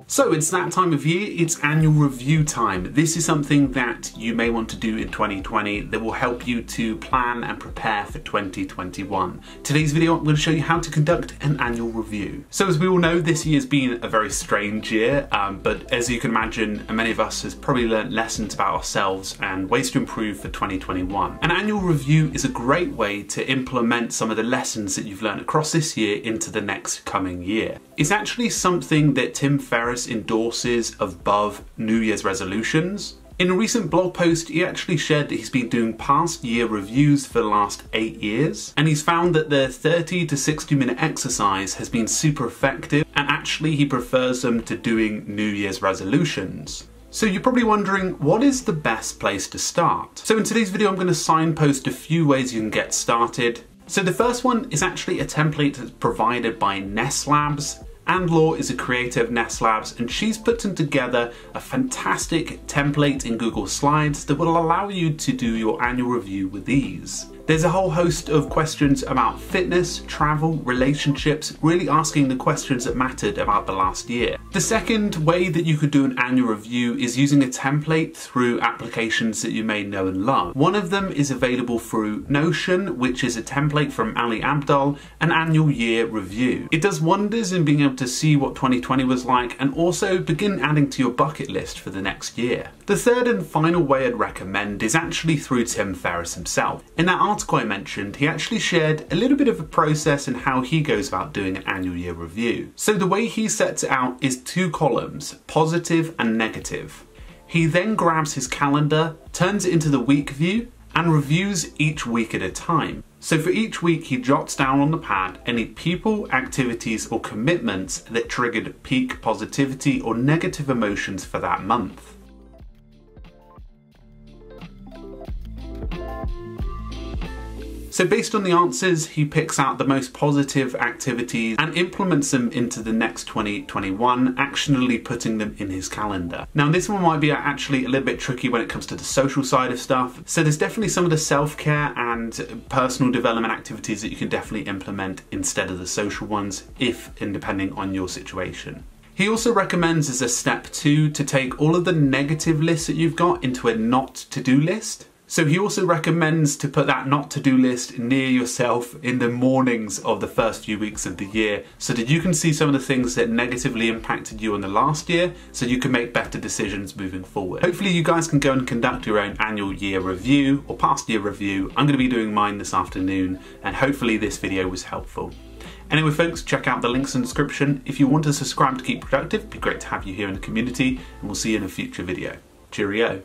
So it's that time of year, it's annual review time. This is something that you may want to do in 2020 that will help you to plan and prepare for 2021. Today's video, I'm going to show you how to conduct an annual review. So as we all know, this year's been a very strange year, but as you can imagine, many of us has probably learned lessons about ourselves and ways to improve for 2021. An annual review is a great way to implement some of the lessons that you've learned across this year into the next coming year. It's actually something that Tim Ferriss endorses above New Year's resolutions. In a recent blog post, he actually shared that he's been doing past year reviews for the last 8 years, and he's found that the 30 to 60 minute exercise has been super effective, and actually he prefers them to doing New Year's resolutions. So you're probably wondering, what is the best place to start? So in today's video, I'm going to signpost a few ways you can get started. So the first one is actually a template that's provided by NessLabs. Law is a creator of NessLabs, and she's putting together a fantastic template in Google Slides that will allow you to do your annual review with ease. There's a whole host of questions about fitness, travel, relationships, really asking the questions that mattered about the last year. The second way that you could do an annual review is using a template through applications that you may know and love. One of them is available through Notion, which is a template from Ali Abdaal, an annual year review. It does wonders in being able to see what 2020 was like and also begin adding to your bucket list for the next year. The third and final way I'd recommend is actually through Tim Ferriss himself. In that article I mentioned, he actually shared a little bit of a process and how he goes about doing an annual year review. So the way he sets it out is 2 columns, positive and negative. He then grabs his calendar, turns it into the week view, and reviews each week at a time. So for each week, he jots down on the pad any people, activities, or commitments that triggered peak positivity or negative emotions for that month. So based on the answers, he picks out the most positive activities and implements them into the next 2021, actionally putting them in his calendar. Now this one might be actually a little bit tricky when it comes to the social side of stuff. So there's definitely some of the self-care and personal development activities that you can definitely implement instead of the social ones, if and depending on your situation. He also recommends as a step 2 to take all of the negative lists that you've got into a not to-do list. So he also recommends to put that not to-do list near yourself in the mornings of the first few weeks of the year so that you can see some of the things that negatively impacted you in the last year so you can make better decisions moving forward. Hopefully you guys can go and conduct your own annual year review or past year review. I'm going to be doing mine this afternoon, and hopefully this video was helpful. Anyway folks, check out the links in the description. If you want to subscribe to keep productive, it'd be great to have you here in the community, and we'll see you in a future video. Cheerio.